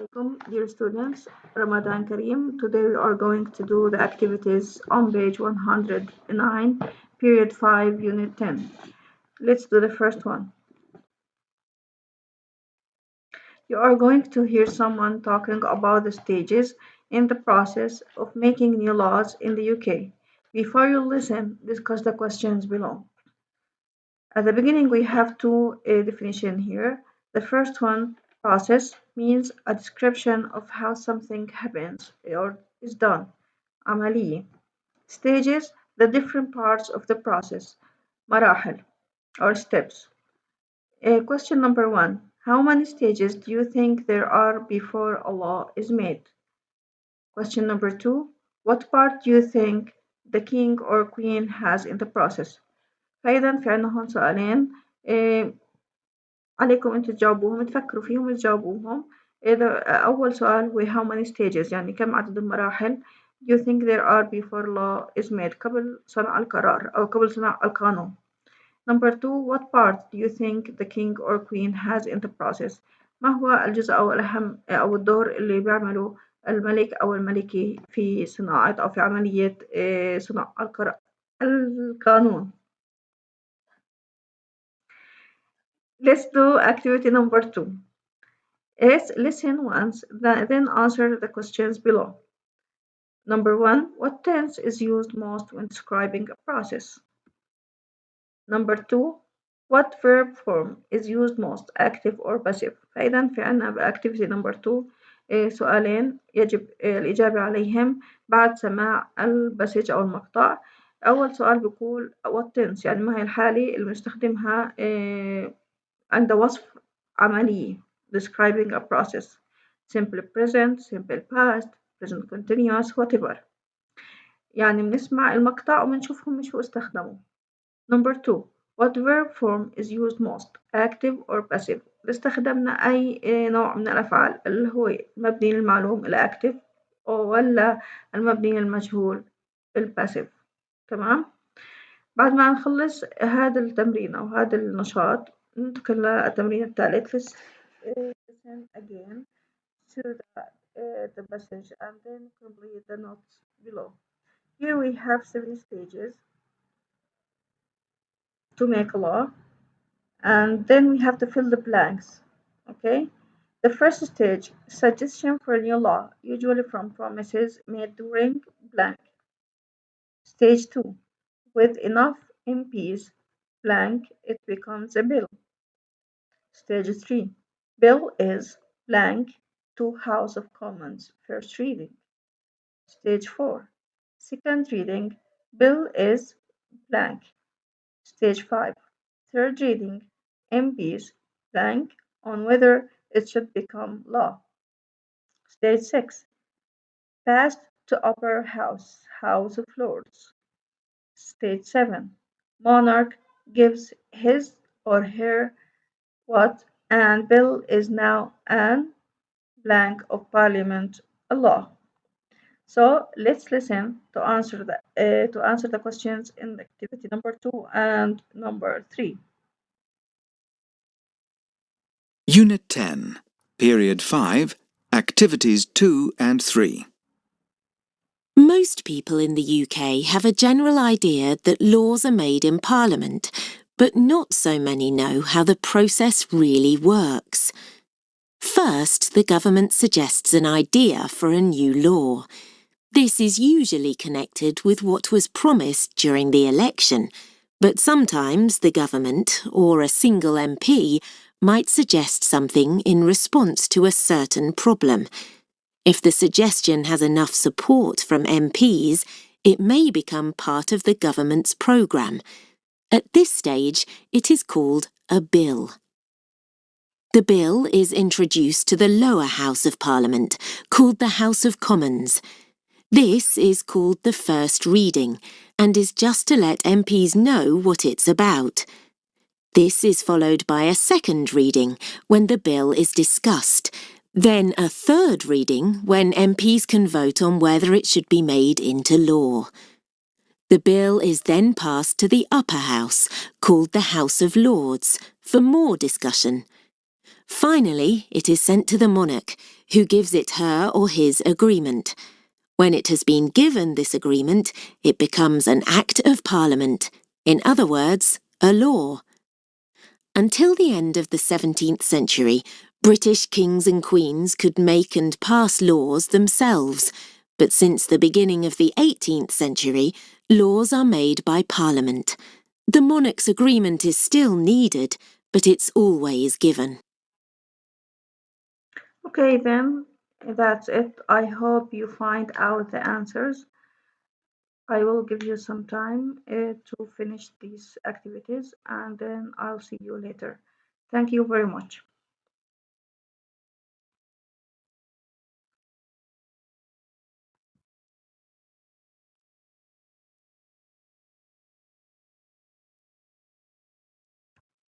Welcome, dear students. Ramadan Kareem. Today we are going to do the activities on page 109, period 5, unit 10. Let's do the first one. You are going to hear someone talking about the stages in the process of making new laws in the UK. Before you listen, discuss the questions below. At the beginning, we have two definitions here. The first one, process, means a description of how something happens or is done. عملية. Stages, the different parts of the process. مراحل or steps. Question number one, how many stages do you think there are before a law is made? Question number two, what part do you think the king or queen has in the process? فإذا في عنا هون سؤالين عليكم أنتوا تجاوبوهم تفكروا فيهم وتجاوبوهم. إذا أول سؤال هو how many stages يعني كم عدد المراحل you think there are before law is made قبل صنع القرار أو قبل صنع القانون. Number two, what part do you think the king or queen has in the process? ما هو الجزء أو الأهم أو الدور اللي بيعمله الملك أو الملكة في صناعة أو في عملية صنع القانون. Let's do activity number two. Let's listen once, then answer the questions below. Number one, what tense is used most when describing a process? Number two, what verb form is used most, active or passive? فإذا في عنا بactivity number two سؤالين يجب الإجابة عليهم بعد سماع البسج أو المقطع. أول سؤال بيقول what tense يعني ما هي الحالة اللي بنستخدمها عند وصف عملية describing a process. Simple present, simple past, present continuous, whatever. يعني بنسمع المقطع وبنشوفهم شو استخدموا. Number two, what verb form is used most, active or passive? استخدمنا أي نوع من الأفعال اللي هو المبني للمعلوم الأكتف ولا المبني للمجهول الباسيف. تمام؟ بعد ما نخلص هذا التمرين أو هذا النشاط ننتقل للتمرين الثالث. Let's listen again to the passage and then complete the notes below. Here we have 7 stages to make a law, and then we have to fill the blanks. Okay, the first stage, suggestion for a new law, usually from promises made during blank. Stage 2, with enough MPs blank, it becomes a bill. Stage 3, bill is blank to House of Commons, first reading. Stage 4, second reading, bill is blank. Stage 5, third reading, MPs blank on whether it should become law. Stage 6, passed to upper house, House of Lords. Stage 7, monarch gives his or her what and bill is now an blank of parliament a law. So let's listen to answer the questions in activity number 2 and number 3. Unit 10, Period 5, Activities 2 and 3. Most people in the UK have a general idea that laws are made in Parliament, but not so many know how the process really works. First, the government suggests an idea for a new law. This is usually connected with what was promised during the election, but sometimes the government, or a single MP, might suggest something in response to a certain problem. If the suggestion has enough support from MPs, it may become part of the government's programme. At this stage, it is called a bill. The bill is introduced to the lower house of Parliament, called the House of Commons. This is called the first reading, and is just to let MPs know what it's about. This is followed by a second reading, when the bill is discussed, then a third reading, when MPs can vote on whether it should be made into law. The bill is then passed to the upper house, called the House of Lords, for more discussion. Finally, it is sent to the monarch, who gives it her or his agreement. When it has been given this agreement, it becomes an Act of Parliament. In other words, a law. Until the end of the 17th century, British kings and queens could make and pass laws themselves, but since the beginning of the 18th century, laws are made by Parliament. The monarch's agreement is still needed, but it's always given. Okay, then that's it. I hope you find out the answers. I will give you some time to finish these activities and then I'll see you later. Thank you very much.